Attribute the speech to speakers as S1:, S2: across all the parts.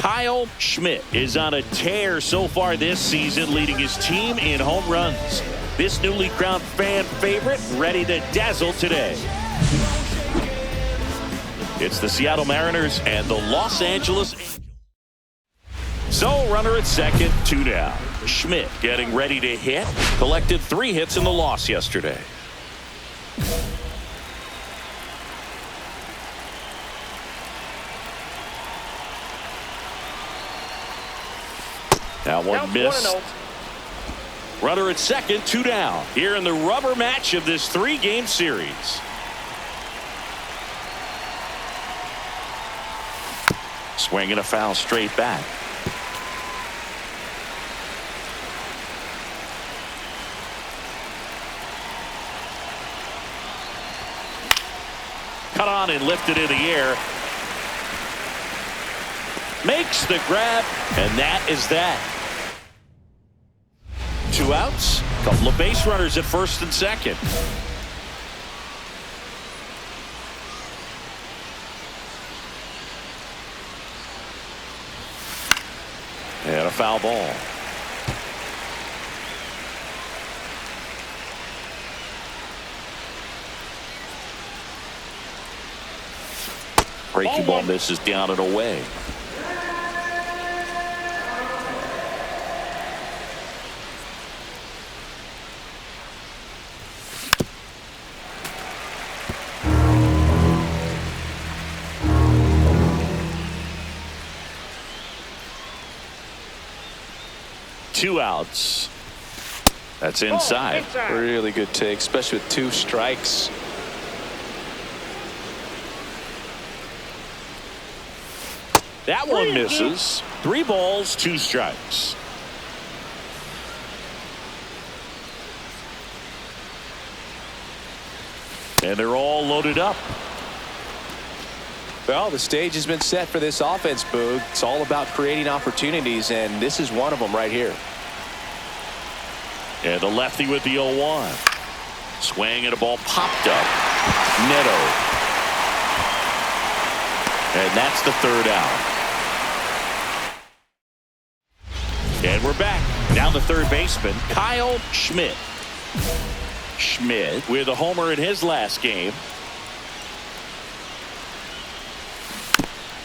S1: Kyle Schmidt is on a tear so far this season, leading his team in home runs. This newly crowned fan favorite ready to dazzle today. It's the Seattle Mariners and the Los Angeles Angels. So runner at second, 2 down. Schmidt getting ready to hit. Collected 3 hits in the loss yesterday. That one missed. Runner at second, 2 down. Here in the rubber match of this 3-game series. Swing and a foul straight back. Cut on and lifted in the air. Makes the grab, and that is that. 2 outs, couple of base runners at first and second. And a foul ball. Breaking ball misses down and away. Two outs. That's inside.
S2: Really good take, especially with 2 strikes.
S1: That one misses. 3 balls, 2 strikes. And they're all loaded up.
S2: Well, the stage has been set for this offense, Boog. It's all about creating opportunities, and this is one of them right here.
S1: And the lefty with the 0-1. Swing and a ball popped up. Neto. And that's the 3rd out. And we're back. Now the third baseman, Kyle Schmidt. Schmidt with a homer in his last game.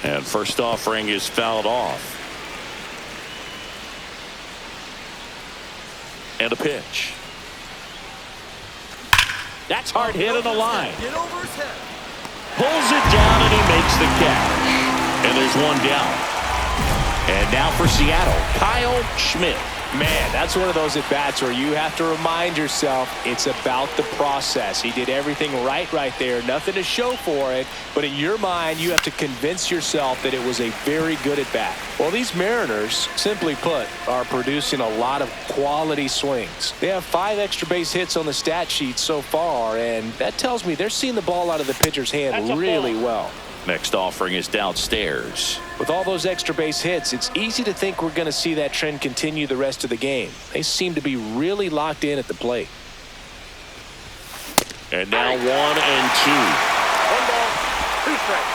S1: And first offering is fouled off. And a pitch. That's hard hit on the line. Pulls it down and he makes the catch. And there's 1 down. And now for Seattle, Kyle Schmidt.
S2: Man, that's one of those at-bats where you have to remind yourself it's about the process. He did everything right there. Nothing to show for it. But in your mind, you have to convince yourself that it was a very good at-bat. Well, these Mariners, simply put, are producing a lot of quality swings. They have 5 extra base hits on the stat sheet so far, and that tells me they're seeing the ball out of the pitcher's hand really well.
S1: Next offering is downstairs.
S2: With all those extra base hits, it's easy to think we're going to see that trend continue the rest of the game. They seem to be really locked in at the plate.
S1: And now 1 and 2.
S3: 1 ball, 2 strikes.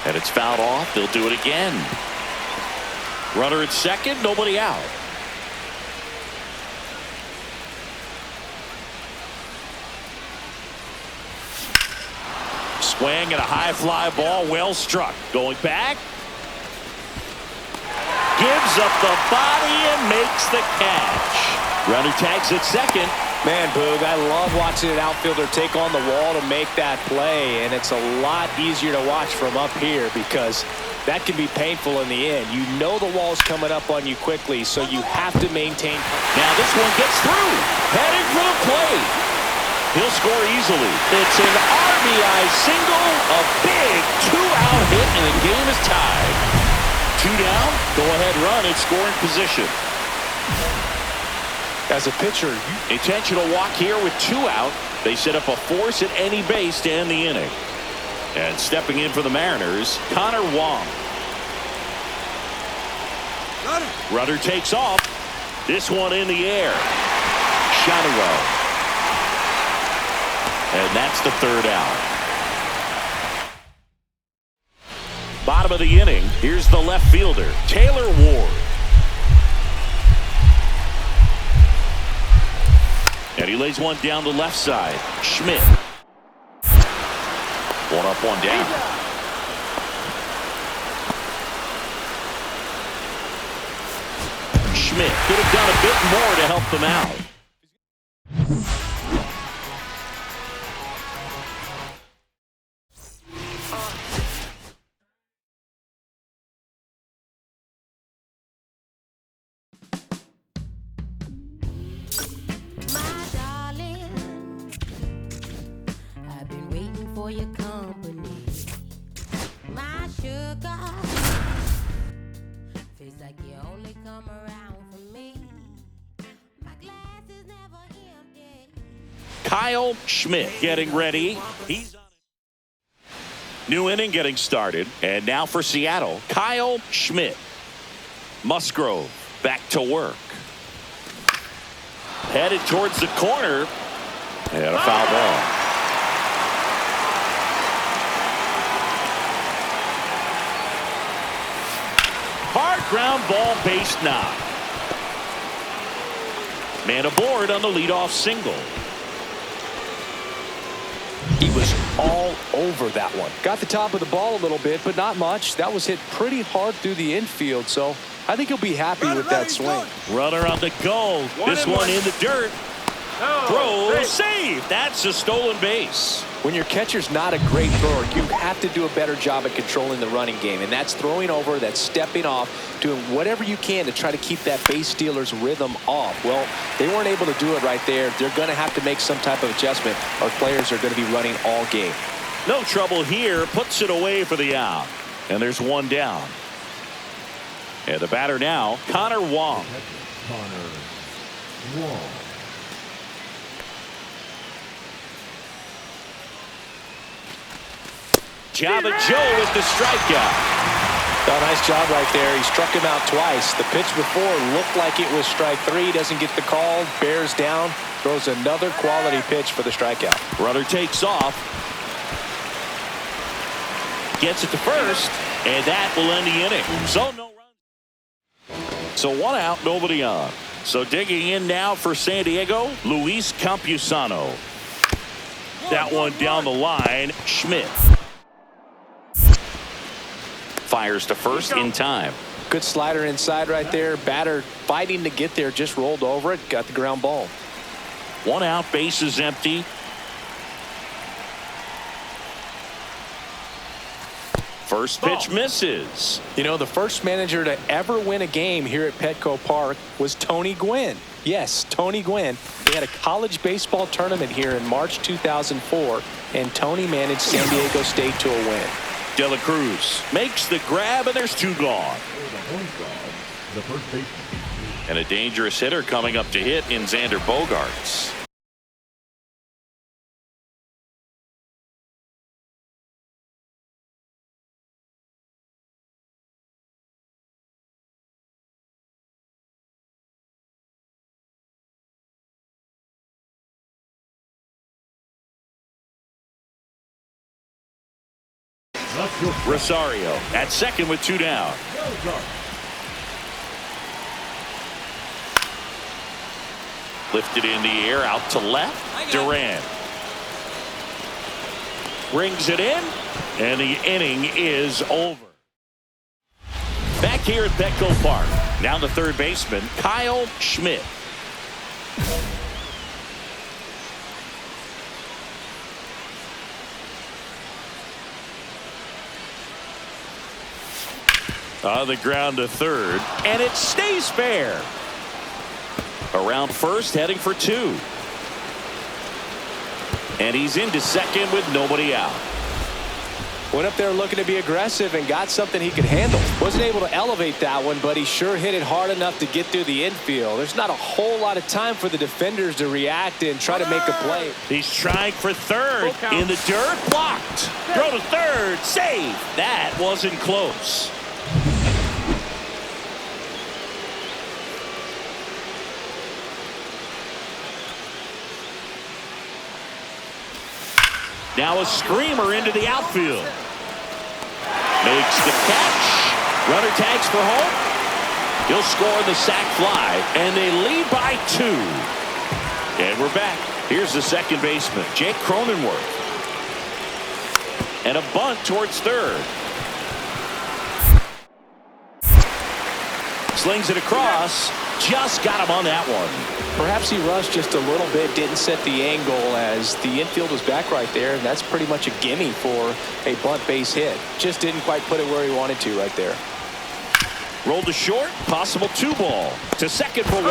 S1: And it's fouled off. They'll do it again. Runner at second, nobody out. Swing and a high fly ball, well struck. Going back. Gives up the body and makes the catch. Runner tags at second.
S2: Man, Boog, I love watching an outfielder take on the wall to make that play, and it's a lot easier to watch from up here because that can be painful in the end. You know the wall's coming up on you quickly, so you have to maintain.
S1: Now this one gets through. Heading for the plate. He'll score easily. It's an RBI single, a big 2-out hit, and the game is tied. 2 down, go-ahead run in scoring position.
S2: As a pitcher,
S1: intentional walk here with 2 out. They set up a force at any base to end the inning. And stepping in for the Mariners, Connor Wong. Runner takes off. This one in the air. Shot away. And that's the third out. Bottom of the inning, here's the left fielder, Taylor Ward. And he lays one down the left side. Schmidt. One up, one down. Schmidt could have done a bit more to help them out.
S4: Your company, my sugar. Feels like you only come around for me. My glass is never empty.
S1: Kyle Schmidt getting ready. He's on it. New inning getting started. And now for Seattle, Kyle Schmidt. Musgrove back to work. Headed towards the corner. And a foul ball. Hard ground ball, base knock. Man aboard on the leadoff single.
S2: He was all over that one. Got the top of the ball a little bit, but not much. That was hit pretty hard through the infield, so I think he'll be happy with that swing.
S1: Runner on the go. This one in the dirt. Throw, save. That's a stolen base.
S2: When your catcher's not a great thrower, you have to do a better job at controlling the running game, and that's throwing over, that's stepping off, doing whatever you can to try to keep that base stealer's rhythm off. Well, they weren't able to do it right there. They're going to have to make some type of adjustment. Our players are going to be running all game.
S1: No trouble here. Puts it away for the out. And there's one down. And the batter now, Connor Wong. Java Joe with the strikeout.
S2: Oh, nice job right there. He struck him out twice. The pitch before looked like it was strike three. Doesn't get the call. Bears down. Throws another quality pitch for the strikeout.
S1: Runner takes off. Gets it to first. And that will end the inning. So no runs. So one out, nobody on. So digging in now for San Diego, Luis Campusano. That one down the line, Schmidt. Fires to first in time.
S2: Good slider inside right there. Batter fighting to get there, just rolled over it, got the ground ball.
S1: One out, base is empty. First pitch misses.
S2: You know, the first manager to ever win a game here at Petco Park was Tony Gwynn. Yes, Tony Gwynn. They had a college baseball tournament here in March 2004, and Tony managed San Diego State to a win.
S1: De La Cruz makes the grab, and there's two gone. And a dangerous hitter coming up to hit in Xander Bogaerts. Rosario at second with two down. Lifted in the air out to left. Duran rings it in, and the inning is over. Back here at Petco Park, now the third baseman, Kyle Schmidt. On the ground to third, and it stays fair. Around first, heading for two. And he's into second with nobody out.
S2: Went up there looking to be aggressive and got something he could handle. Wasn't able to elevate that one, but he sure hit it hard enough to get through the infield. There's not a whole lot of time for the defenders to react and try to make a play.
S1: He's trying for third. In the dirt, blocked. Throw to third, save. That wasn't close. Now a screamer into the outfield. Makes the catch. Runner tags for home. He'll score the sac fly, and they lead by 2. And we're back. Here's the second baseman, Jake Cronenworth. And a bunt towards third. Slings it across. Just got him on that one.
S2: Perhaps he rushed just a little bit, didn't set the angle as the infield was back right there, and that's pretty much a gimme for a bunt base hit. Just didn't quite put it where he wanted to right there.
S1: Rolled to short, possible 2 ball. To second for 1.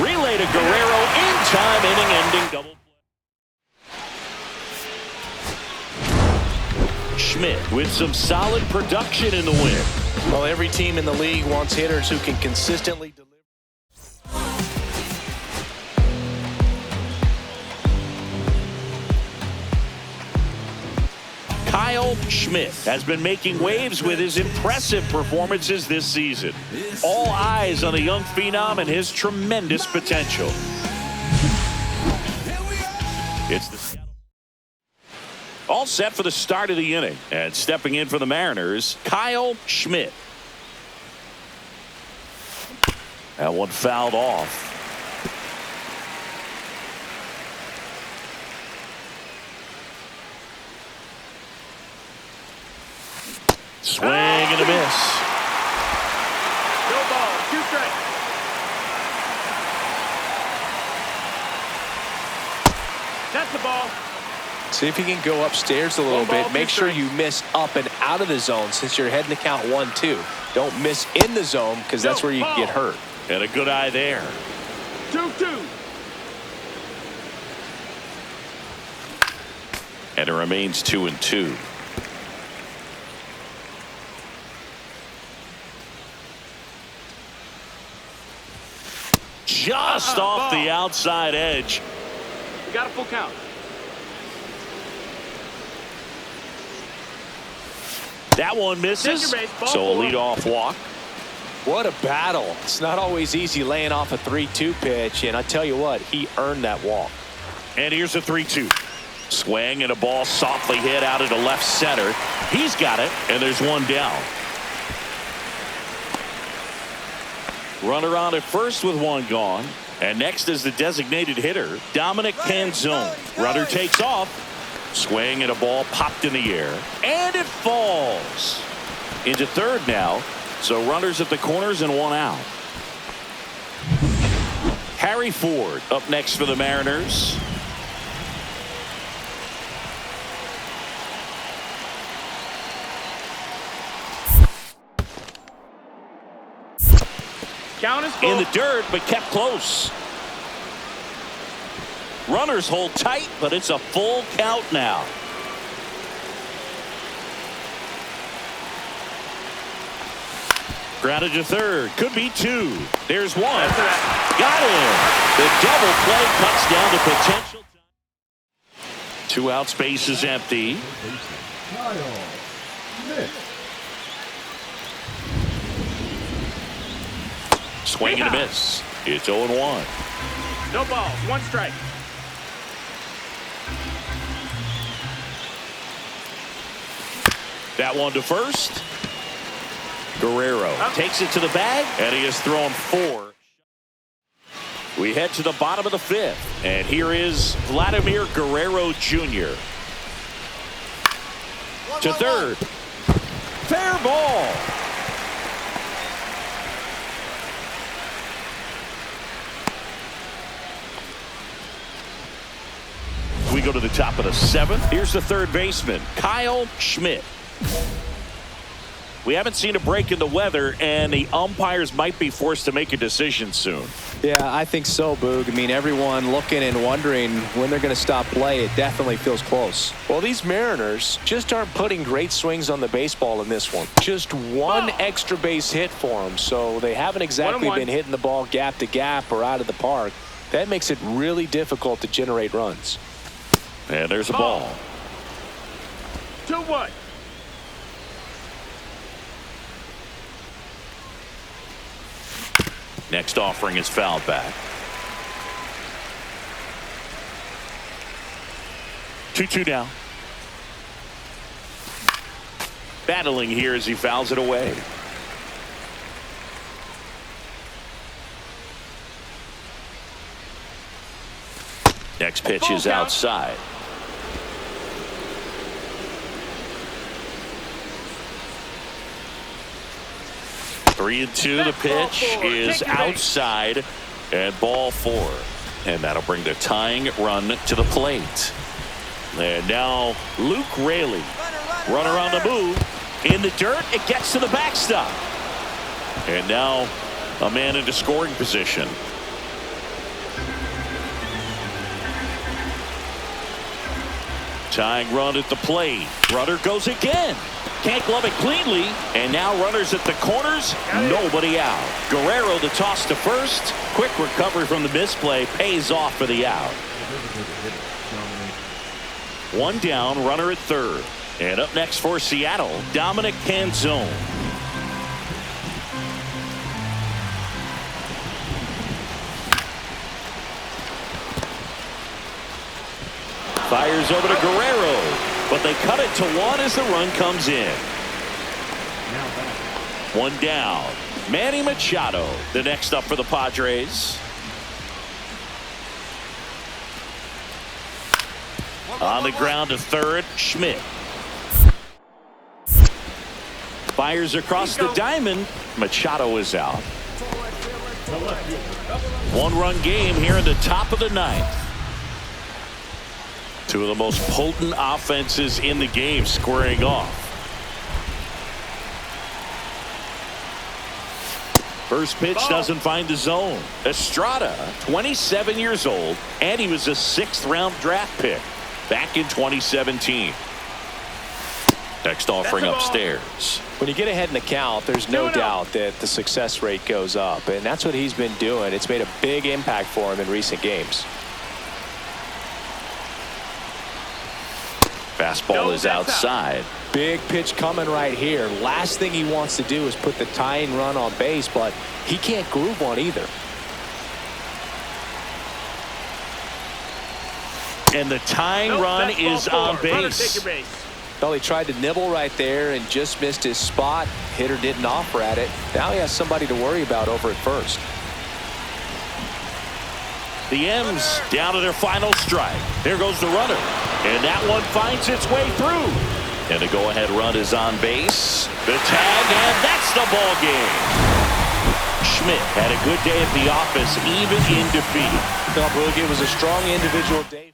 S1: Relay to Guerrero in time, inning-ending double play. Schmidt with some solid production in the win.
S2: Well, every team in the league wants hitters who can consistently deliver.
S1: Kyle Schmidt has been making waves with his impressive performances this season. All eyes on the young phenom and his tremendous potential. It's the all set for the start of the inning. And stepping in for the Mariners, Kyle Schmidt. That one fouled off. Swing and a miss.
S3: No ball, 2 strikes. That's the ball.
S2: See if you can go upstairs a little bit. Make sure you miss up and out of the zone since you're heading to count 1-2. Don't miss in the zone because that's where you can get hurt.
S1: And a good eye there.
S3: 2-2.
S1: And it remains 2-2. Just off the outside edge.
S3: You got a full count.
S1: That one misses.
S3: Take your base, ball
S1: So a
S3: 4.
S1: leadoff walk.
S2: What a battle. It's not always easy laying off a 3-2 pitch, and I tell you what, he earned that walk.
S1: And here's a 3-2. Swing and a ball softly hit out into left center. He's got it, and there's one down. Runner on at first with one gone. And next is the designated hitter, Dominic Canzone. Runner takes off. Swing and a ball popped in the air. And it falls into third now. So runners at the corners and one out. Harry Ford up next for the Mariners.
S3: Count is full.
S1: In the dirt, but kept close. Runners hold tight, but it's a full count now. Grounded to third. Could be 2. There's 1. Got him. The double play cuts down the potential. 2 out, space is empty. Swing and a miss. It's 0-1.
S3: No balls, 1 strike.
S1: That one to first. Guerrero takes it to the bag, and he has thrown 4. We head to the bottom of the 5th, and here is Vladimir Guerrero Jr. To third. Fair ball. We go to the top of the 7th. Here's the third baseman, Kyle Schmidt. We haven't seen a break in the weather, and the umpires might be forced to make a decision soon.
S2: Yeah, I think so, Boog. I mean, everyone looking and wondering when they're going to stop play. It definitely feels close. Well, these Mariners just aren't putting great swings on the baseball in this one. Just one extra base hit for them, so they haven't exactly been hitting the ball gap to gap or out of the park. That makes it really difficult to generate runs.
S1: And there's a ball.
S3: 2-1.
S1: Next offering is fouled back. 2-2 now. battling here as he fouls it away. Next pitch is outside. Three and two. The pitch is outside and ball four. And that'll bring the tying run to the plate. And now Luke Raley. Runner on the move. In the dirt. It gets to the backstop. And now a man into scoring position. Tying run at the plate. Runner goes again. Can't glove it cleanly. And now runners at the corners. Nobody out. Guerrero the toss to first. Quick recovery from the misplay. Pays off for the out. One down. Runner at third. And up next for Seattle, Dominic Canzone. Fires over to Guerrero, but they cut it to one as the run comes in. One down. Manny Machado, the next up for the Padres. On the ground to third, Schmidt. Fires across the diamond. Machado is out. One-run game here in the top of the ninth. Two of the most potent offenses in the game squaring off. First pitch doesn't find the zone. Estrada, 27 years old, and he was a 6th-round draft pick back in 2017. Next offering upstairs.
S2: When you get ahead in the count, there's no doubt that the success rate goes up, and that's what he's been doing. It's made a big impact for him in recent games.
S1: Fastball is outside.
S2: Big pitch coming right here. Last thing he wants to do is put the tying run on base, but he can't groove one either.
S1: And the tying run is on base.
S2: Well, he tried to nibble right there and just missed his spot. Hitter didn't offer at it. Now he has somebody to worry about over at first.
S1: The M's down to their final strike. There goes the runner. And that one finds its way through. And the go-ahead run is on base. The tag, and that's the ball game. Schmidt had a good day at the office, even in defeat.
S2: No, Boogie, it was a strong individual day.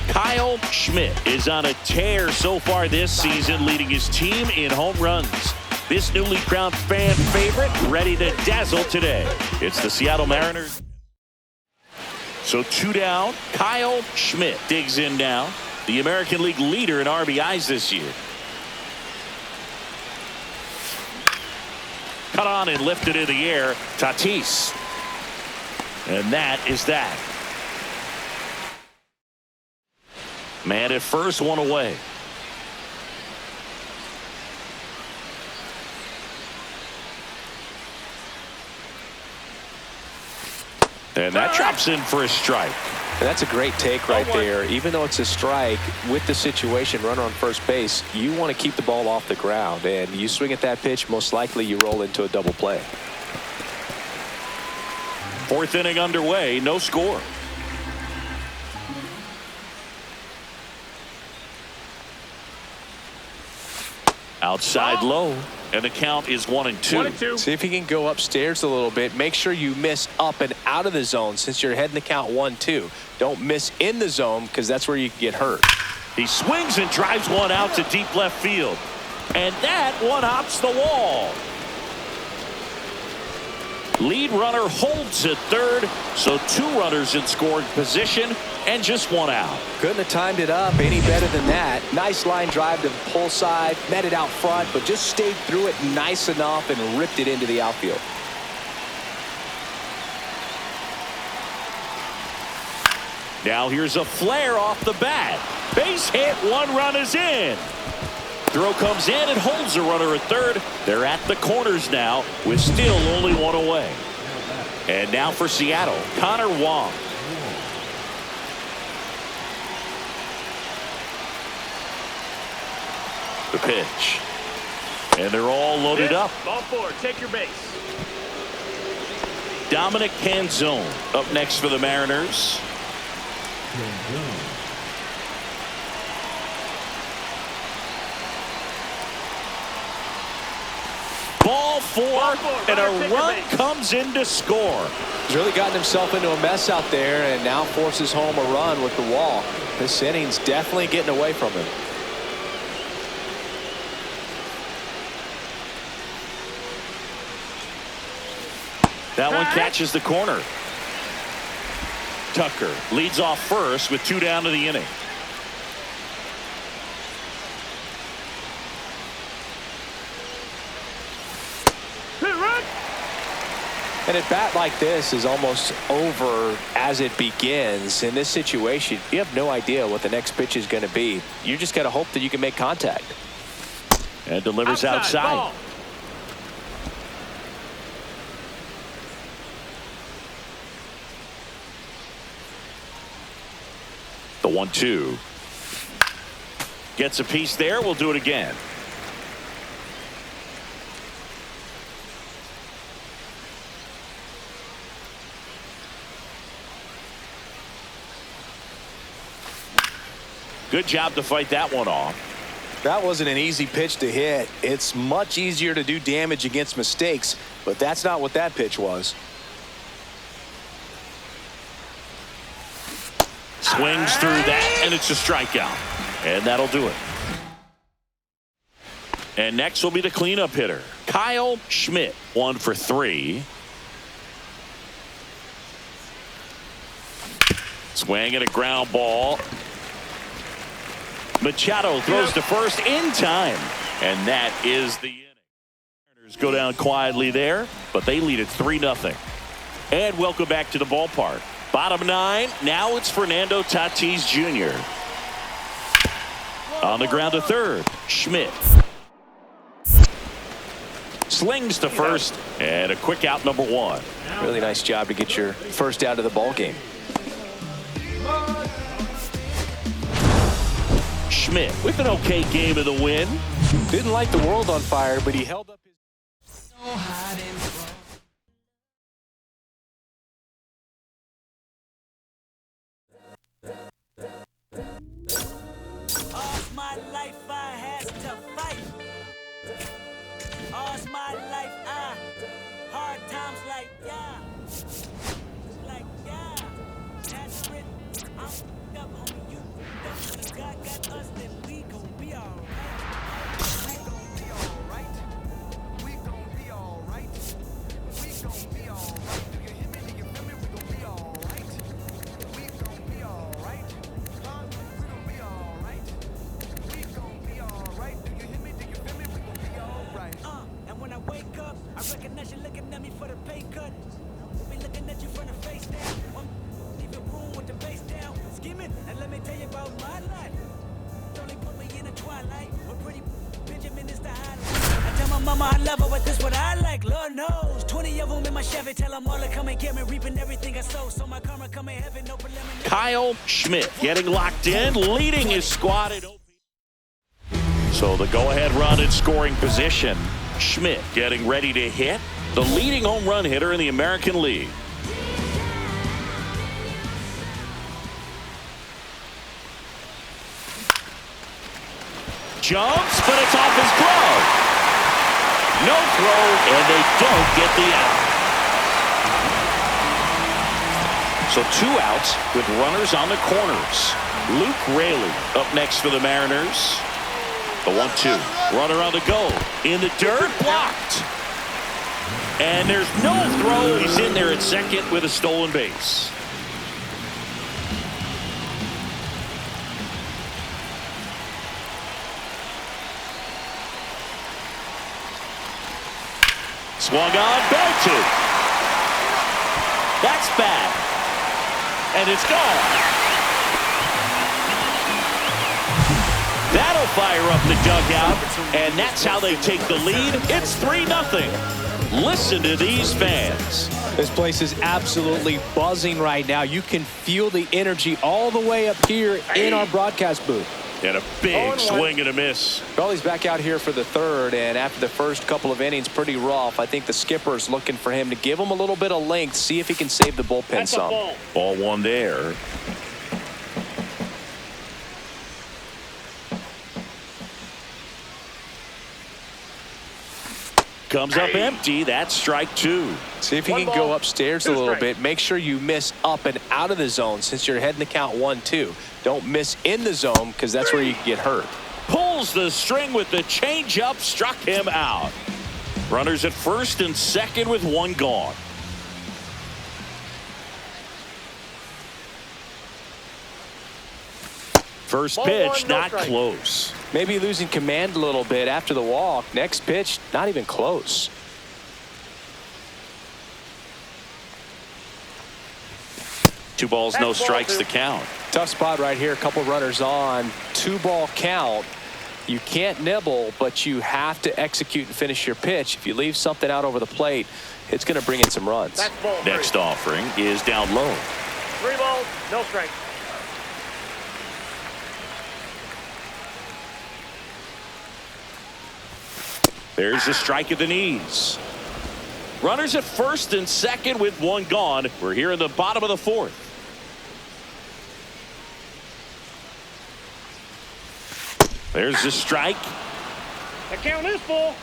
S1: Kyle Schmidt is on a tear so far this season, leading his team in home runs. This newly crowned fan favorite ready to dazzle today. It's the Seattle Mariners. So two down. Kyle Schmidt digs in now. The American League leader in RBIs this year. Cut on and lifted in the air. Tatis. And that is that. Man at first, one away. And that drops in for a strike.
S2: And that's a great take right there. Even though it's a strike, with the situation, runner on first base, you want to keep the ball off the ground. And you swing at that pitch, most likely you roll into a double play.
S1: Fourth inning underway, no score. Outside low, and the count is 1-2.
S2: See if he can go upstairs a little bit. Make sure you miss up and out of the zone since you're heading the count 1-2. Don't miss in the zone because that's where you can get hurt.
S1: He swings and drives one out to deep left field. And that one hops the wall. Lead runner holds at third, so two runners in scoring position and just one out.
S2: Couldn't have timed it up any better than that. Nice line drive to the pull side, met it out front, but just stayed through it nice enough and ripped it into the outfield.
S1: Now here's a flare off the bat. Base hit, one run is in. Throw comes in and holds the runner at third. They're at the corners now with still only one away. And now for Seattle, Connor Wong. The pitch. And they're all loaded up.
S3: Ball 4, take your base.
S1: Dominic Canzone up next for the Mariners. Ball four, and a run comes in to score.
S2: He's really gotten himself into a mess out there and now forces home a run with the wall. This inning's definitely getting away from him.
S1: That one catches the corner. Tucker leads off first with 2 down to the inning.
S2: And at bat like this is almost over as it begins. In this situation, you have no idea what the next pitch is going to be. You just got to hope that you can make contact.
S1: And delivers outside.
S3: Ball.
S1: The 1-2. Gets a piece there. We'll do it again. Good job to fight that one off.
S2: That wasn't an easy pitch to hit. It's much easier to do damage against mistakes, but that's not what that pitch was.
S1: Swings through that, and it's a strikeout. And that'll do it. And next will be the cleanup hitter, Kyle Schmidt, 1 for 3. Swing and a ground ball. Machado throws to first in time. And that is the inning. Mariners go down quietly there, but they lead it 3-0. And welcome back to the ballpark. Bottom 9, now it's Fernando Tatis Jr. On the ground to third, Schmidt. Slings to first, and a quick out, number 1.
S2: Really nice job to get your first out of the ball game.
S1: Schmidt with an okay game of the win.
S2: Didn't light the world on fire, but he held up his...
S5: All's my life I had to fight. All's my life I hard times like yeah, that's it. I'm up, homie. You know God got us, then we gon' be alright. We gon' be alright. We gon' be alright. We gon' be alright. Do you hear me? Do you feel me? We gon' be alright. We gon' be alright. Huh? We gon' be alright. We gon' be alright. Do you hear me? Do you feel me? We gon' be alright. And when I wake up, I recognize you looking at me for the pay cut. Be looking at you from the face down. Leaving room with the face down. Scheming, and let me tell you about my life. Only put me in the twilight. But pretty Benjamin is the highlight. I tell my mama I love her, but this what I like. Lord knows. 20 of them in my Chevy. Tell them all to come and get me. Reaping everything I sow. So my karma come in heaven. No preliminary.
S1: Kyle Schmidt getting locked in, leading his squad at OP. So the go-ahead run in scoring position. Schmidt getting ready to hit. The leading home run hitter in the American League. Jumps, but it's off his glove. No throw, and they don't get the out. So 2 outs with runners on the corners. Luke Raley up next for the Mariners. The 1-2. Runner on the go. In the dirt, blocked. And there's no throw. He's in there at second with a stolen base. Swung on, belted. That's bad. And it's gone. That'll fire up the dugout. And that's how they take the lead. It's 3-0. Listen to these fans.
S2: This place is absolutely buzzing right now. You can feel the energy all the way up here in our broadcast booth.
S1: And a big swing and a miss.
S2: Well, he's back out here for the third, and after the first couple of innings, pretty rough. I think the skipper's looking for him to give him a little bit of length, see if he can save the bullpen some.
S1: Ball one there. Comes up empty. That's strike two.
S2: See if you can go upstairs a little bit. Make sure you miss up and out of the zone since you're heading to count 1-2. Don't miss in the zone because that's where you get hurt.
S1: Pulls the string with the changeup. Struck him out. Runners at first and second with one gone. First pitch, not close.
S2: Maybe losing command a little bit after the walk. Next pitch, not even close.
S1: Two balls, no strikes to count.
S2: Tough spot right here. A couple runners on. 2-ball count. You can't nibble, but you have to execute and finish your pitch. If you leave something out over the plate, it's going to bring in some runs.
S1: Next offering is down low.
S3: 3 balls, no strikes.
S1: There's a strike at the knees. Runners at first and second with one gone. We're here in the bottom of the fourth. There's the strike.
S3: The count is full.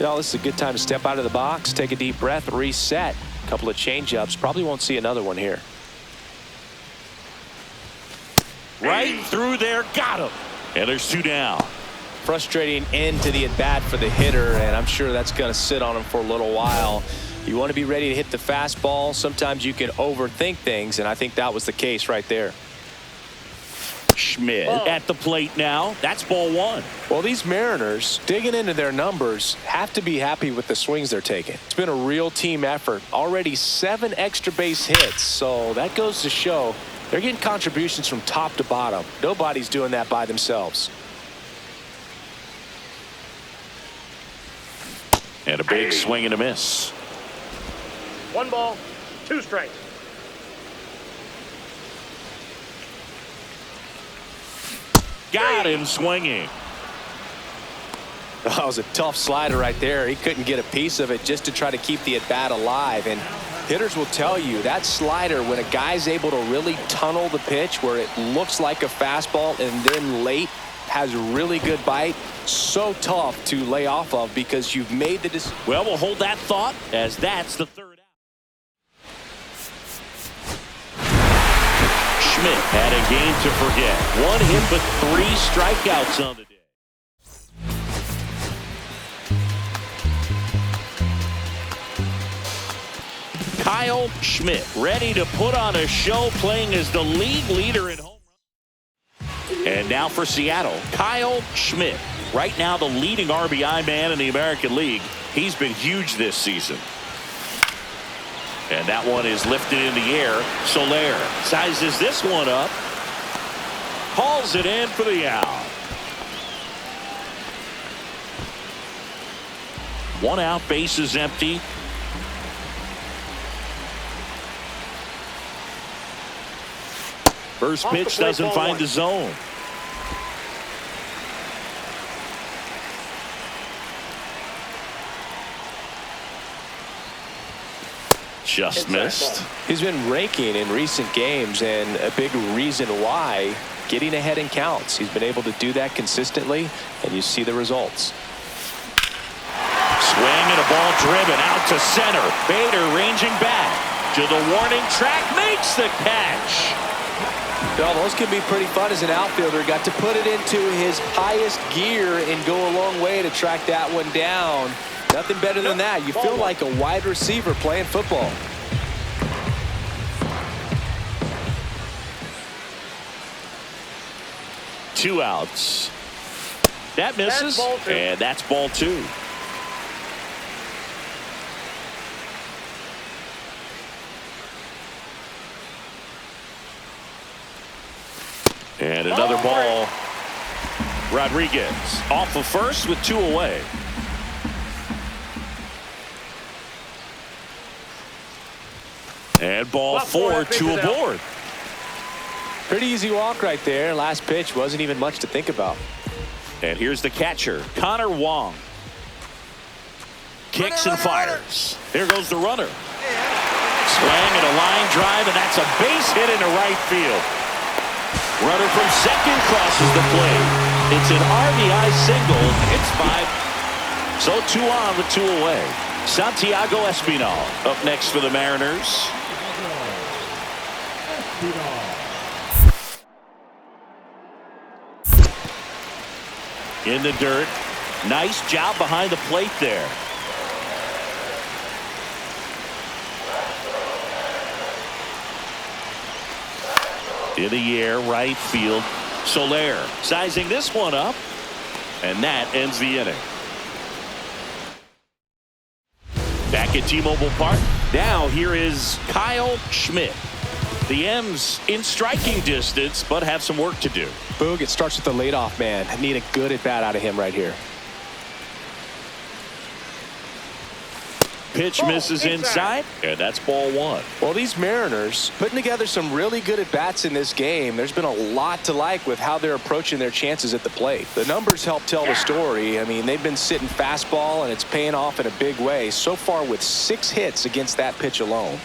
S2: Well, this is a good time to step out of the box, take a deep breath, reset. A couple of change-ups. Probably won't see another one here.
S1: Right through there. Got him. And there's 2 down.
S2: Frustrating end to the at-bat for the hitter, and I'm sure that's going to sit on him for a little while. You want to be ready to hit the fastball. Sometimes you can overthink things, and I think that was the case right there.
S1: Schmidt at the plate now. That's ball one.
S2: Well, these Mariners, digging into their numbers, have to be happy with the swings they're taking. It's been a real team effort. Already 7 extra base hits, so that goes to show they're getting contributions from top to bottom. Nobody's doing that by themselves.
S1: And a big swing and a miss.
S3: 1 ball, 2 strikes.
S2: Got him swinging. That was a tough slider right there. He couldn't get a piece of it just to try to keep the at-bat alive. And hitters will tell you that slider, when a guy's able to really tunnel the pitch where it looks like a fastball and then late has a really good bite, so tough to lay off of because you've made the decision.
S1: Well, we'll hold that thought as that's the third out. Schmidt had a game to forget. 1 hit but 3 strikeouts on the day. Kyle Schmidt ready to put on a show, playing as the league leader in home runs. And now for Seattle, Kyle Schmidt. Right now the leading RBI man in the American League. He's been huge this season. And that one is lifted in the air. Soler sizes this one up. Hauls it in for the out. 1 out, base is empty. First pitch doesn't find the zone. Just missed.
S2: He's been raking in recent games, and a big reason why, getting ahead in counts. He's been able to do that consistently, and you see the results.
S1: Swing and a ball driven out to center. Bader ranging back to the warning track, makes the catch.
S2: Well, those can be pretty fun as an outfielder. Got to put it into his highest gear and go a long way to track that one down. Nothing better than that. You feel like a wide receiver playing football.
S1: Two outs. That misses, and that's ball 2. And another ball. Rodriguez off of first with 2 away. And ball 4, 2 aboard.
S2: Pretty easy walk right there. Last pitch wasn't even much to think about.
S1: And here's the catcher, Connor Wong. Kicks and fires. Here goes the runner. Swing and a line drive, and that's a base hit into right field. Runner from second crosses the plate. It's an RBI single. It's 5. So 2 on with 2 away. Santiago Espinal up next for the Mariners. In the dirt. Nice job behind the plate there. In the air, right field. Soler sizing this one up. And that ends the inning. Back at T-Mobile Park. Now here is Kyle Schmidt. The M's in striking distance, but have some work to do.
S2: Boog, it starts with the leadoff man. I need a good at-bat out of him right here.
S1: Pitch misses inside, and that's ball 1.
S2: Well, these Mariners putting together some really good at-bats in this game. There's been a lot to like with how they're approaching their chances at the plate. The numbers help tell the story. I mean, they've been sitting fastball, and it's paying off in a big way so far with 6 hits against that pitch alone.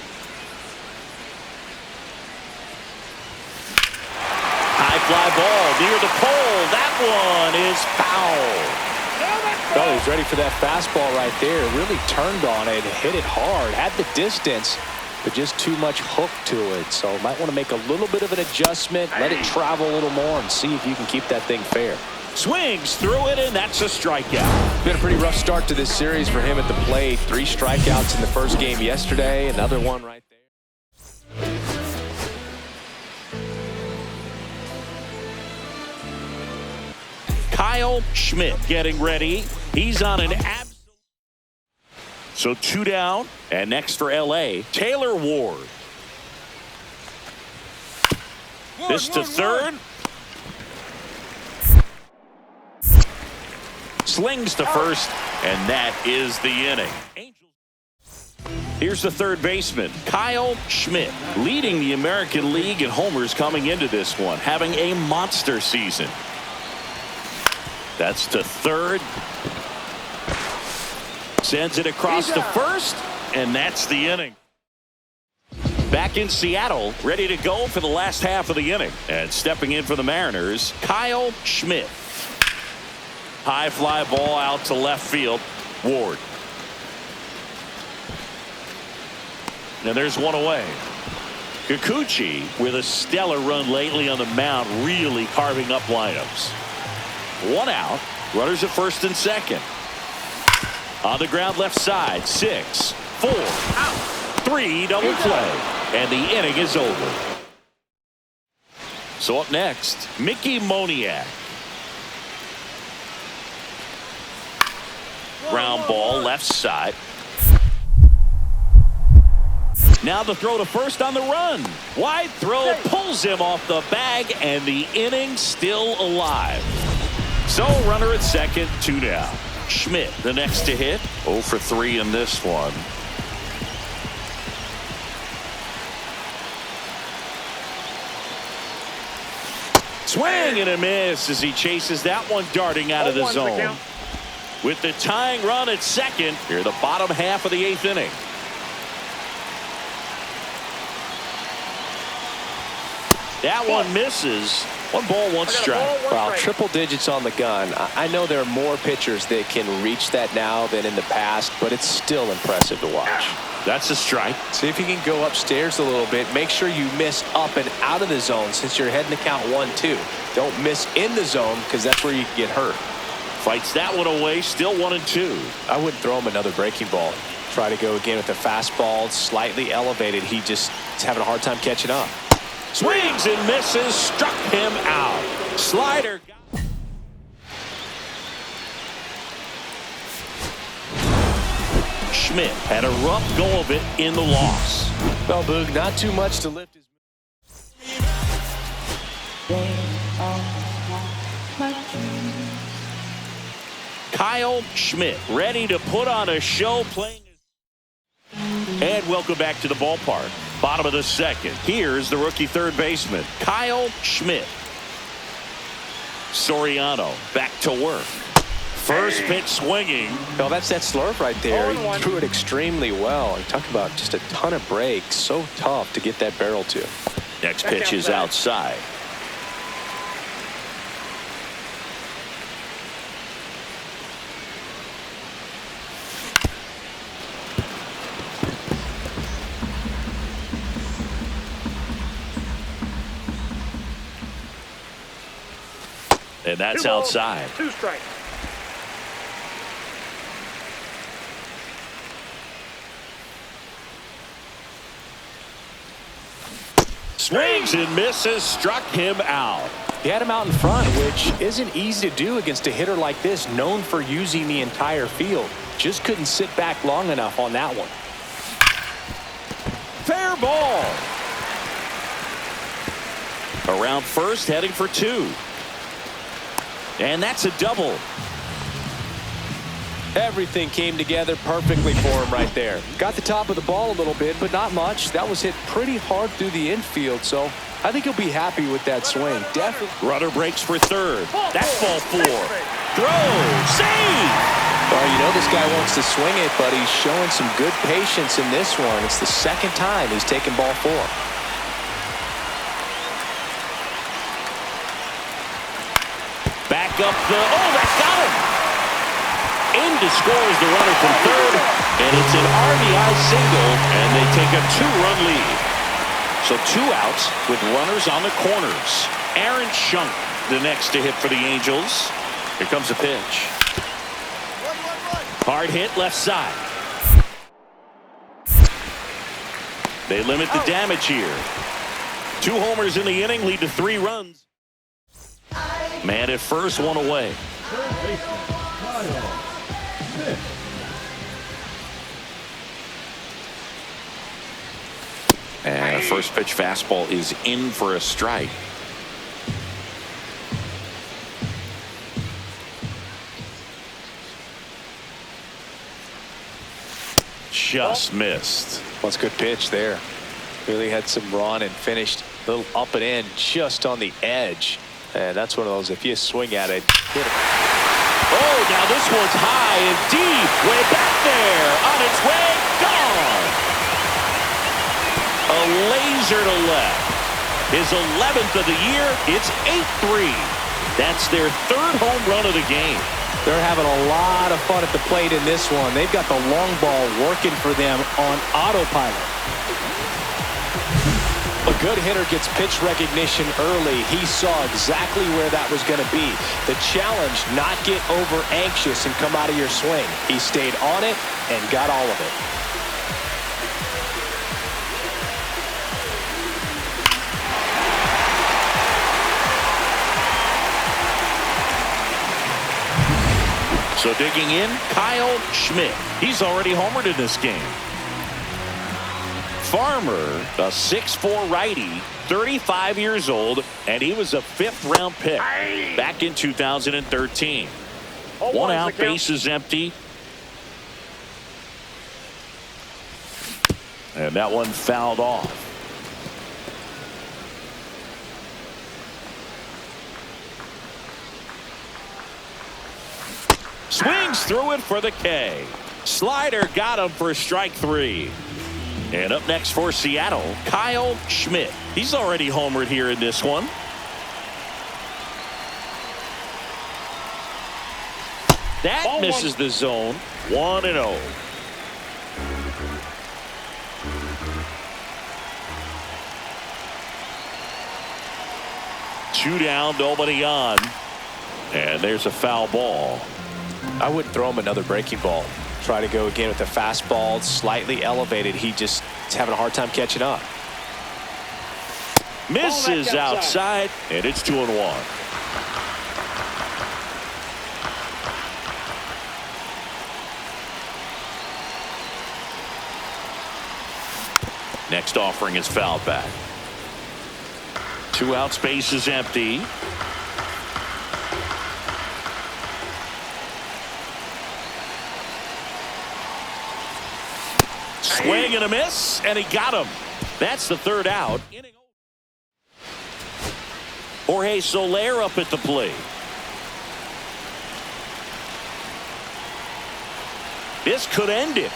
S1: High fly ball near the pole. That one is foul.
S2: Oh, he's ready for that fastball right there. Really turned on it, hit it hard, had the distance, but just too much hook to it. So might want to make a little bit of an adjustment, let it travel a little more, and see if you can keep that thing fair.
S1: Swings through it, and that's a strikeout.
S2: Been a pretty rough start to this series for him at the plate. 3 strikeouts in the first game yesterday, another one right there.
S1: Kyle Schmidt getting ready. He's on an absolute. So 2 down, and next for LA, Taylor Ward. This to third. Slings to first, and that is the inning. Here's the third baseman, Kyle Schmidt, leading the American League in homers coming into this one, having a monster season. That's to third. Sends it across to first, and that's the inning. Back in Seattle, ready to go for the last half of the inning. And stepping in for the Mariners, Kyle Schmidt. High fly ball out to left field. Ward. Now there's one away. Kikuchi with a stellar run lately on the mound, really carving up lineups. 1 out. Runners at first and second. On the ground left side. 6, 4, out. 3 double play. And the inning is over. So up next, Mickey Moniak. Ground ball left side. Now the throw to first on the run. Wide throw pulls him off the bag, and the inning still alive. So runner at second, 2 down. Schmidt the next to hit. 0 for 3 in this one. Swing and a miss as he chases that one darting out of the zone. With the tying run at second, here the bottom half of the 8th inning. That one misses. 1 ball, 1 strike.
S2: Wow, triple digits on the gun. I know there are more pitchers that can reach that now than in the past, but it's still impressive to watch.
S1: That's a strike.
S2: See if you can go upstairs a little bit. Make sure you miss up and out of the zone since you're heading to count 1-2. Don't miss in the zone because that's where you can get hurt.
S1: Fights that one away, still 1-2.
S2: I wouldn't throw him another breaking ball. Try to go again with the fastball, slightly elevated. He's having a hard time catching up.
S1: Swings and misses, struck him out. Slider. Schmidt had a rough go of it in the loss.
S2: Well, Boog, not too much to lift his...
S1: Kyle Schmidt, ready to put on a show playing. And welcome back to the ballpark. Bottom of the second. Here's the rookie third baseman, Kyle Schmidt. Soriano back to work. First pitch swinging.
S2: No, that's that slurve right there. He
S3: 0-1.
S2: threw it extremely well. He talked about just a ton of breaks. So tough to get that barrel to.
S1: Next pitch is outside. And that's
S3: 2 balls,
S1: outside.
S3: 2 strikes.
S1: Swings and misses, struck him out.
S2: He had him out in front, which isn't easy to do against a hitter like this, known for using the entire field. Just couldn't sit back long enough on that one.
S1: Fair ball. Around first, heading for 2. And that's a double.
S2: Everything came together perfectly for him right there. Got the top of the ball a little bit, but not much. That was hit pretty hard through the infield, so I think he'll be happy with that swing. Definitely.
S1: Runner breaks for third. That's ball 4. Throw. Save.
S2: Well, you know this guy wants to swing it, but he's showing some good patience in this one. It's the second time he's taken ball 4.
S1: Back up the. Oh, that's got him. In to scores the runner from third, and it's an RBI single, and they take a 2-run lead. So 2 outs with runners on the corners. Aaron Schunk, the next to hit for the Angels. Here comes a pitch. Hard hit left side. They limit the damage here. 2 homers in the inning lead to 3 runs. Man at first, 1 away. And a first pitch fastball is in for a strike. Just missed.
S2: Well, it's a good pitch there. Really had some run and finished a little up and in just on the edge. And that's one of those, if you swing at it, hit it.
S1: Oh, now this one's high and deep. Way back there. On its way. Gone. A laser to left. His 11th of the year. It's 8-3. That's their 3rd home run of the game.
S2: They're having a lot of fun at the plate in this one. They've got the long ball working for them on autopilot. A good hitter gets pitch recognition early. He saw exactly where that was going to be. The challenge, not get over anxious and come out of your swing. He stayed on it and got all of it.
S1: So digging in, Kyle Schmidt. He's already homered in this game. Farmer, a 6'4" righty, 35 years old, and he was a 5th-round pick back in 2013. 1 out, bases empty. And that one fouled off. Swings through it for the K. Slider got him for strike 3. And up next for Seattle, Kyle Schmidt. He's already homered here in this one. That
S3: Ball
S1: misses the zone. 1-0. Two down, nobody on. And there's a foul ball.
S2: I wouldn't throw him another breaking ball. Try to go again with the fastball, slightly elevated. He just is having a hard time catching up.
S1: Misses outside, and it's 2-1. Next offering is fouled back. 2 outs, base is empty. Swing and a miss, and he got him. That's the third out. Jorge Soler up at the plate. This could end it.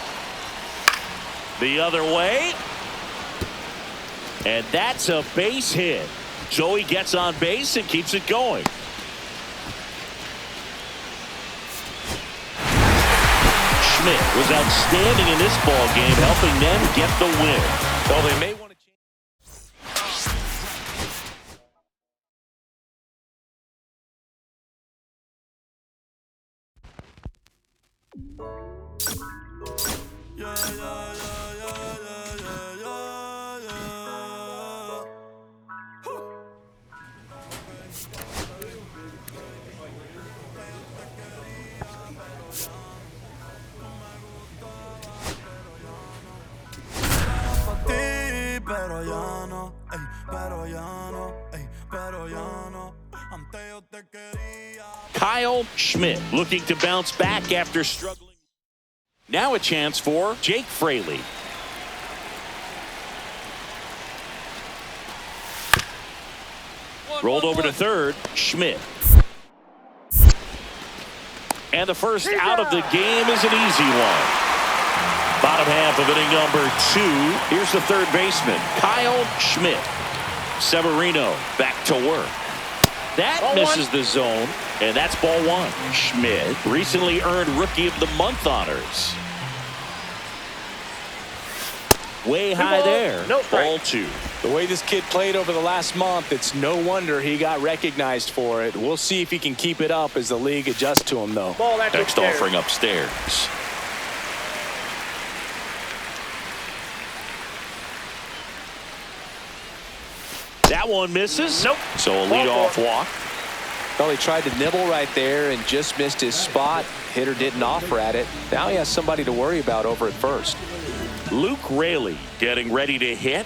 S1: The other way. And that's a base hit. Joey gets on base and keeps it going. Schmidt was outstanding in this ball game, helping them get the win.
S2: Well, they may want to change.
S5: Pero ya no, ey, pero ya no, ey, pero ya no. Antes yo te quería.
S1: Kyle Schmidt looking to bounce back after struggling. Now a chance for Jake Fraley. Rolled over to third, Schmidt. And the first out of the game is an easy one. Bottom half of inning number 2. Here's the third baseman, Kyle Schmidt. Severino back to work. That
S3: Ball
S1: misses
S3: one.
S1: the zone, and that's ball 1. Schmidt recently earned Rookie of the Month honors. Way high
S3: balls,
S1: there.
S3: no strike.
S1: Ball 2.
S2: The way this kid played over the last month, it's no wonder he got recognized for it. We'll see if he can keep it up as the league adjusts to him, though.
S3: Ball, that's
S1: Next
S3: upstairs.
S1: offering upstairs. That one misses.
S3: Nope.
S1: So a
S3: Ball
S1: leadoff
S3: 4.
S1: walk.
S2: Well, he tried to nibble right there and just missed his spot. Hitter didn't offer at it. Now he has somebody to worry about over at first.
S1: Luke Raley getting ready to hit.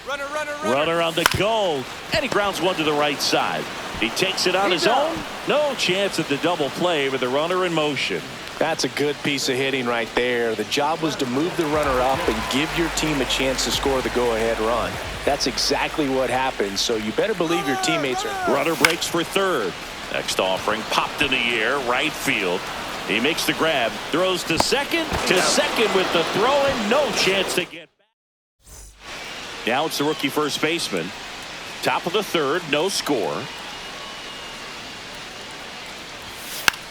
S5: Runner.
S1: Runner on the go. And he grounds one to the right side. He takes it on his own. No chance at the double play with the runner in motion.
S2: That's a good piece of hitting right there. The job was to move the runner up and give your team a chance to score the go-ahead run. That's exactly what happened, so you better believe your teammates are.
S1: Runner breaks for third. Next offering popped in the air, right field. He makes the grab, throws to second with the throw and no chance to get back. Now it's the rookie first baseman. Top of the third, no score.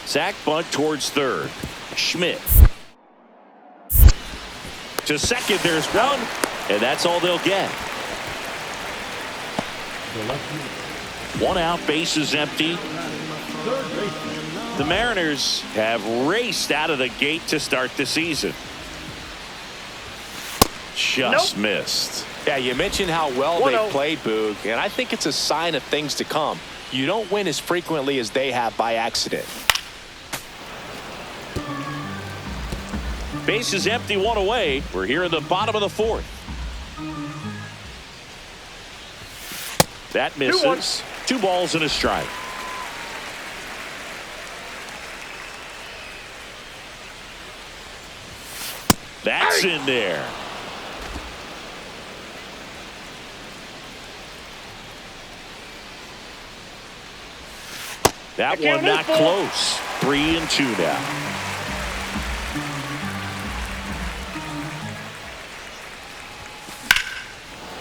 S1: Sack bunt towards third. Schmidt. To second, there's one, and that's all they'll get. One out, bases empty. The Mariners have raced out of the gate to start the season. Just missed.
S2: Yeah, you mentioned how well
S3: 1-0.
S2: they played, Boog, and I think it's a sign of things to come. You don't win as frequently as they have by accident.
S1: Bases empty, one away. We're here in the bottom of the fourth. That misses. 2 balls and a strike. That's in there. That one not close. 3-2 now.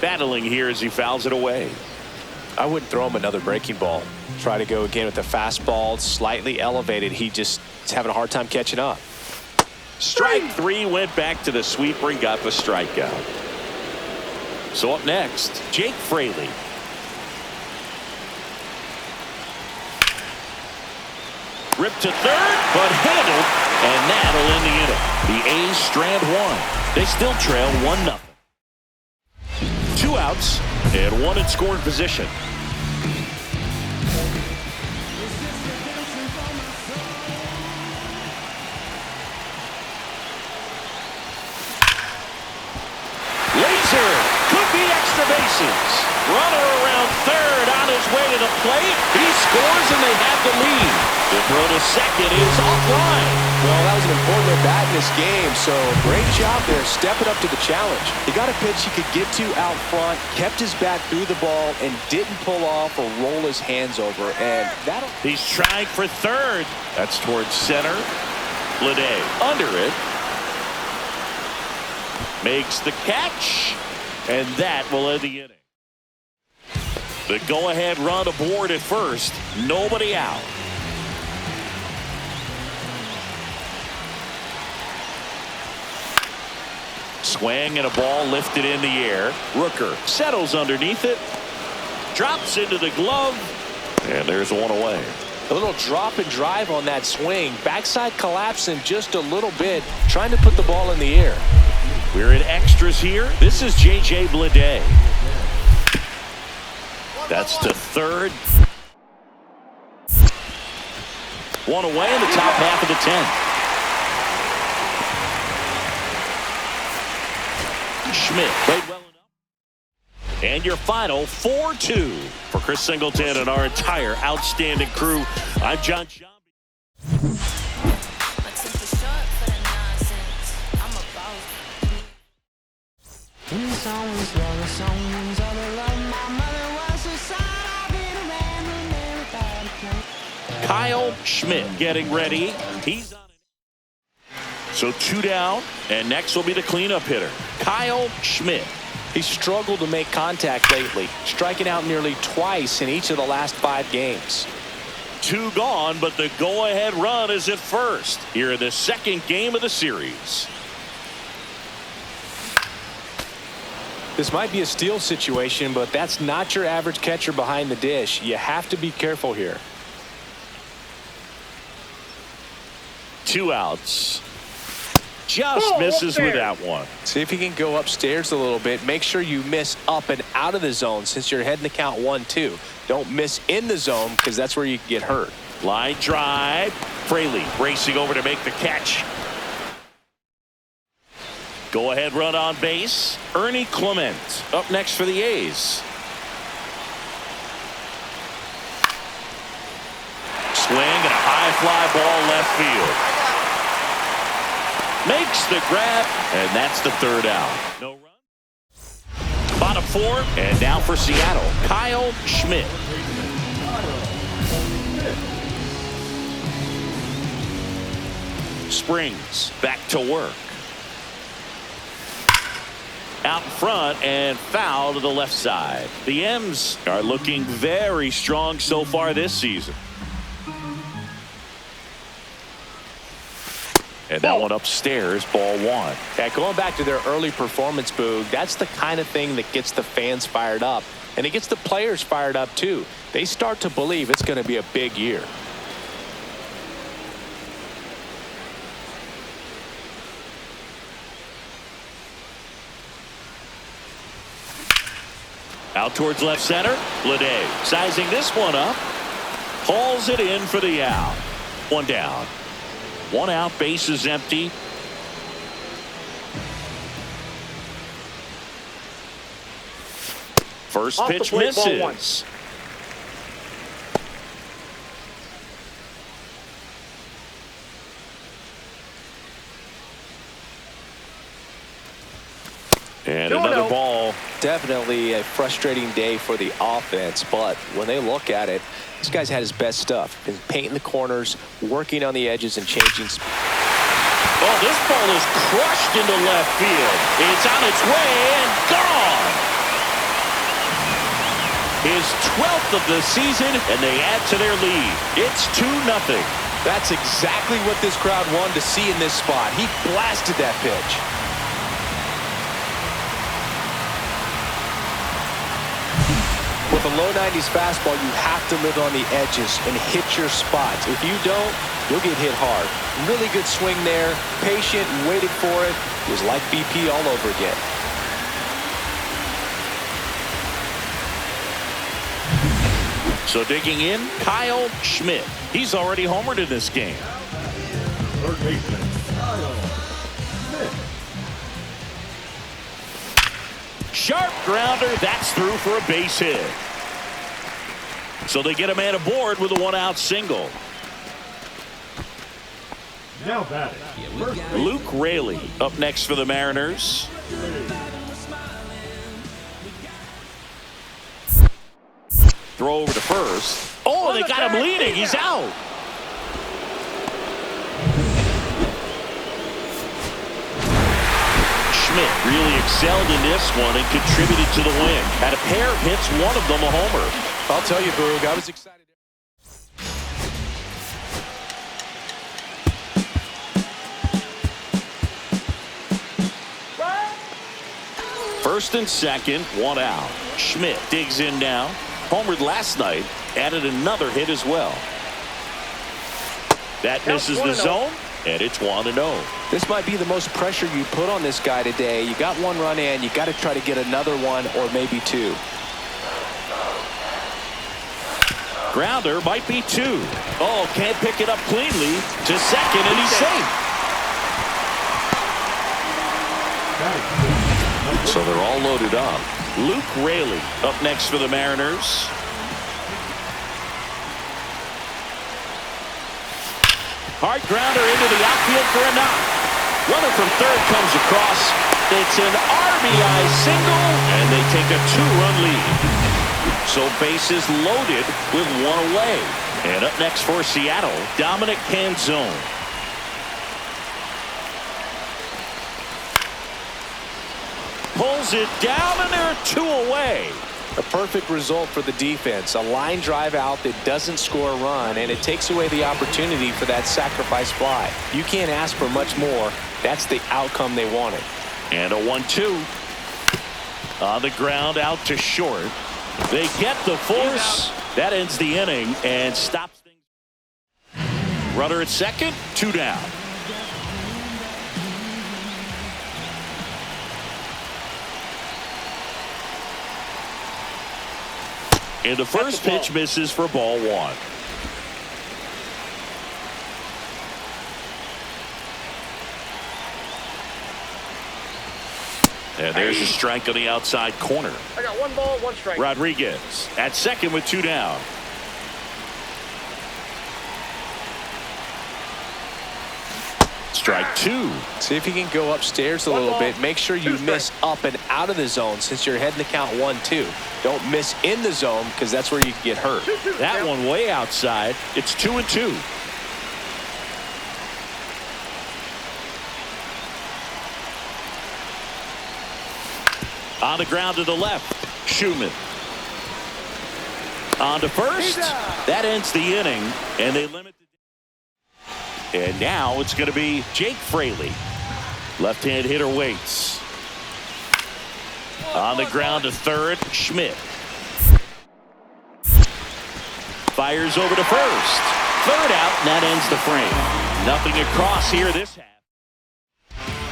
S1: Battling here as he fouls it away.
S2: I wouldn't throw him another breaking ball. Try to go again with the fastball, slightly elevated. He just is having a hard time catching up.
S1: Strike 3 went back to the sweeper and got the strikeout. So up next, Jake Fraley. Ripped to third, but handled, and that'll end the inning. The A's strand 1. They still trail 1-0. 2 outs and 1 in scoring position. Laser could be extra bases. Runner around third on his way to the plate. He scores, and they have the lead. The throw to second is offline.
S2: Well, that was an important at-bat in this game, so great job there stepping up to the challenge. He got a pitch he could get to out front, kept his bat through the ball, and didn't pull off or roll his hands over, and that'll...
S1: He's trying for third. That's towards center. Bleday under it. Makes the catch, and that will end the inning. The go-ahead run aboard at first. Nobody out. Swing and a ball lifted in the air. Rooker settles underneath it. Drops into the glove. And there's one away.
S2: A little drop and drive on that swing. Backside collapsing just a little bit, trying to put the ball in the air.
S1: We're in extras here. This is J.J. Bleday. That's to third. One away in the top half of the 10th. Schmidt played well enough. And your final 4-2 for Chris Singleton and our entire outstanding crew. I'm John Shambi. Kyle Schmidt getting ready. He's on it. So 2 down, and next will be the cleanup hitter, Kyle Schmidt.
S2: He's struggled to make contact lately, striking out nearly twice in each of the last 5 games.
S1: 2 gone, but the go-ahead run is at first here in the second game of the series.
S2: This might be a steal situation, but that's not your average catcher behind the dish. You have to be careful here.
S1: 2 outs. Just misses with that one.
S2: See if you can go upstairs a little bit. Make sure you miss up and out of the zone since you're heading to count 1-2. Don't miss in the zone because that's where you can get hurt.
S1: Line drive. Fraley racing over to make the catch. Go ahead run on base. Ernie Clement up next for the A's. Swing and a high fly ball left field. Makes the grab, and that's the 3rd out. No run. Bottom 4, and now for Seattle, Kyle Schmidt. Springs back to work. Out in front and foul to the left side. The M's are looking very strong so far this season. And that one upstairs, ball 1.
S2: Yeah, going back to their early performance, Boog, that's the kind of thing that gets the fans fired up. And it gets the players fired up, too. They start to believe it's going to be a big year.
S1: Out towards left center. Bleday sizing this one up. Hauls it in for the out. 1 down. 1 out, base is empty. First pitch misses. And another ball.
S2: Definitely a frustrating day for the offense, but when they look at it, this guy's had his best stuff. Been painting the corners, working on the edges, and changing speed.
S1: Oh, this ball is crushed into left field. It's on its way and gone. His 12th of the season, and they add to their lead. It's 2-0.
S2: That's exactly what this crowd wanted to see in this spot. He blasted that pitch. With a low 90s fastball, you have to live on the edges and hit your spots. If you don't, you'll get hit hard. Really good swing there. Patient, waited for it. It was like BP all over again.
S1: So digging in, Kyle Schmidt. He's already homered in this game.
S6: Third baseman, Kyle Schmidt.
S1: Sharp grounder. That's through for a base hit. So they get a man aboard with a one-out single.
S6: Now batting. First base.
S1: Luke Raley up next for the Mariners. Throw over to first. Oh, they got him leading. He's out. Schmidt really excelled in this one and contributed to the win. Had a pair of hits, one of them a homer.
S2: I'll tell you, Boog, I was excited.
S1: First and second, one out. Schmidt digs in now. Homered last night, added another hit as well. That misses the zone, and it's 1-0.
S2: This might be the most pressure you put on this guy today. You got one run in, you got to try to get another one or maybe two.
S1: Grounder might be two. Oh, can't pick it up cleanly to second, and he's safe. So they're all loaded up. Luke Raley up next for the Mariners. Hard grounder into the outfield for a knock. Runner from third comes across. It's an RBI single, and they take a 2-run lead. So bases loaded with one away. And up next for Seattle, Dominic Canzone. Pulls it down, and there are two away.
S2: A perfect result for the defense. A line drive out that doesn't score a run, and it takes away the opportunity for that sacrifice fly. You can't ask for much more. That's the outcome they wanted.
S1: And a 1-2. On the ground out to short. They get the force. That ends the inning and stops things. Runner at second, 2 down. And the first pitch misses for ball 1. And there's a strike on the outside corner.
S3: I got 1 ball, 1 strike.
S1: Rodriguez at second with 2 down. Strike 2.
S2: See if you can go upstairs a little bit. Make sure you miss up and out of the zone since you're heading to count 1-2. Don't miss in the zone because that's where you can get hurt.
S1: That one way outside. It's 2-2. On the ground to the left, Schumann. On to first. That ends the inning, and they limit the. And now it's going to be Jake Fraley. Left-hand hitter waits. On the ground to third, Schmidt. Fires over to first. Third out, and that ends the frame. Nothing across here this half.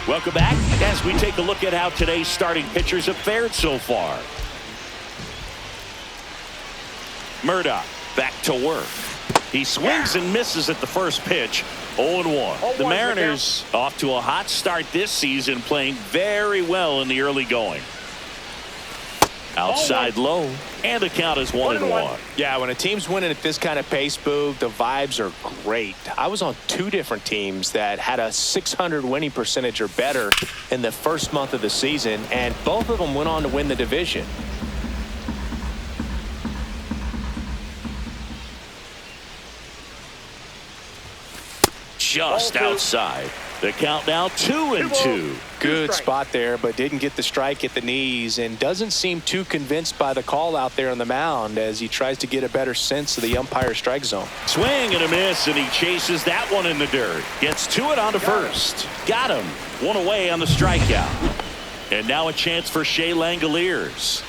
S1: Welcome back as we take a look at how today's starting pitchers have fared so far. Murdoch back to work. He swings and misses at the first pitch. 0-1. The Mariners off to a hot start this season, playing very well in the early going. Outside low, and the count is 1-1.
S2: Yeah, when a team's winning at this kind of pace, Boog, the vibes are great. I was on 2 different teams that had a 600 winning percentage or better in the first month of the season, and both of them went on to win the division.
S1: Just outside. The count now 2-2.
S2: Good spot there, but didn't get the strike at the knees and doesn't seem too convinced by the call out there on the mound as he tries to get a better sense of the umpire's strike zone.
S1: Swing and a miss, and he chases that one in the dirt. Gets to it on to first. Got him. 1 away on the strikeout. And now a chance for Shea Langoliers.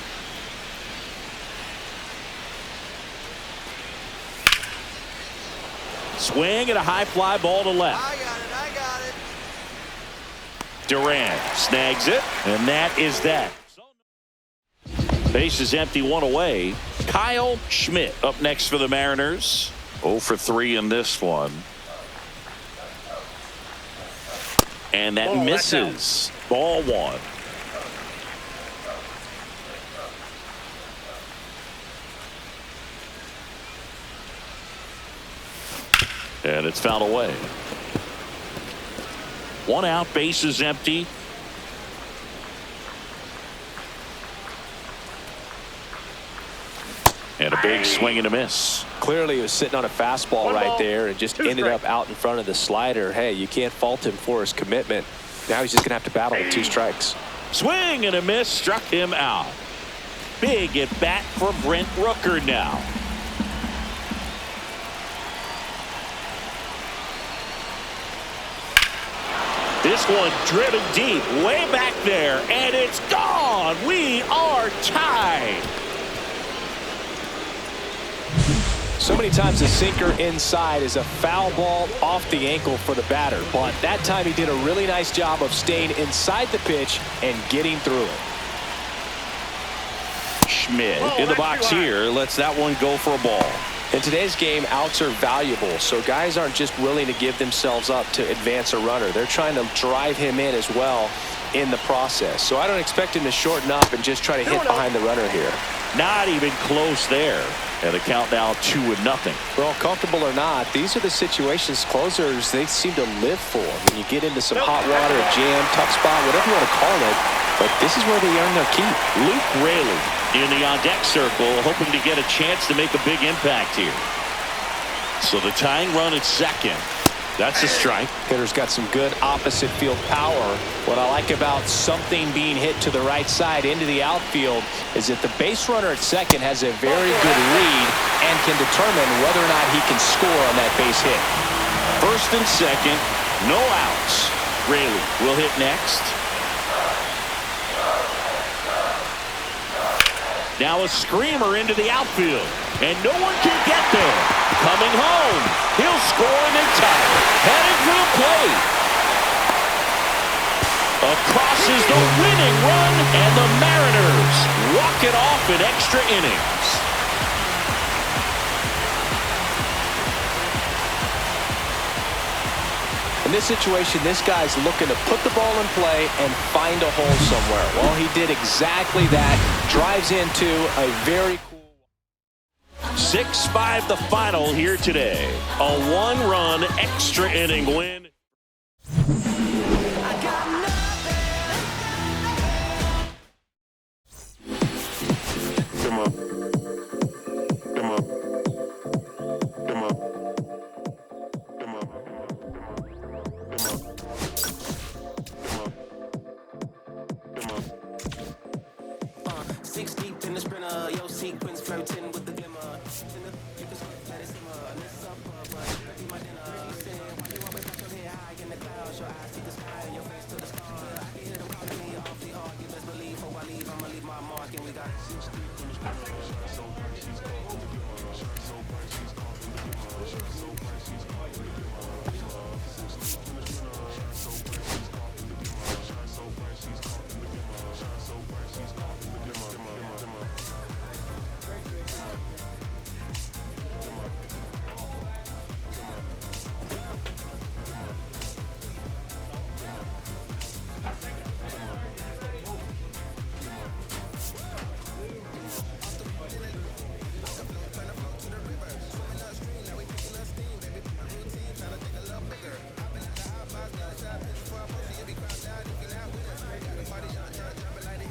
S1: Swing and a high fly ball to left.
S5: I got it.
S1: Duran snags it, and that is that. Base is empty, 1 away. Kyle Schmidt up next for the Mariners. 0 for 3 in this one. And that misses. Ball 1. And it's fouled away. 1 out, base is empty. And a big swing and a miss.
S2: Clearly he was sitting on a fastball
S3: One
S2: right
S3: ball,
S2: there and just
S3: 2
S2: ended
S3: strikes.
S2: up out in front of the slider. Hey, you can't fault him for his commitment. Now he's just going to have to battle with 2 strikes.
S1: Swing and a miss, struck him out. Big at bat for Brent Rooker now. This one driven deep, way back there, and it's gone. We are tied.
S2: So many times the sinker inside is a foul ball off the ankle for the batter, but that time he did a really nice job of staying inside the pitch and getting through it.
S1: Schmidt
S3: Oh,
S1: in the
S3: that's
S1: box
S3: too high.
S1: here. Lets that one go for a ball.
S2: In today's game, outs are valuable, so guys aren't just willing to give themselves up to advance a runner. They're trying to drive him in as well in the process. So I don't expect him to shorten up and just try to hit behind the runner here.
S1: Not even close there. And the count now 2-0.
S2: Well, comfortable or not, these are the situations closers they seem to live for. When you get into some hot water, a jam, tough spot, whatever you want to call it, but this is where they earn their keep.
S1: Luke Raley in the on-deck circle, hoping to get a chance to make a big impact here. So the tying run at second. That's a strike.
S2: Hitter's got some good opposite field power. What I like about something being hit to the right side into the outfield is that the base runner at second has a very good read and can determine whether or not he can score on that base hit.
S1: First and second, no outs. Raley will hit next. Now a screamer into the outfield, and no one can get there. Coming home, he'll score and then tie it. Headed for the plate. Across is the winning run, and the Mariners walk it off in extra innings.
S2: In this situation, this guy's looking to put the ball in play and find a hole somewhere. Well, he did exactly that. Drives into a very cool...
S1: 6-5 the final here today. A 1-run extra inning win.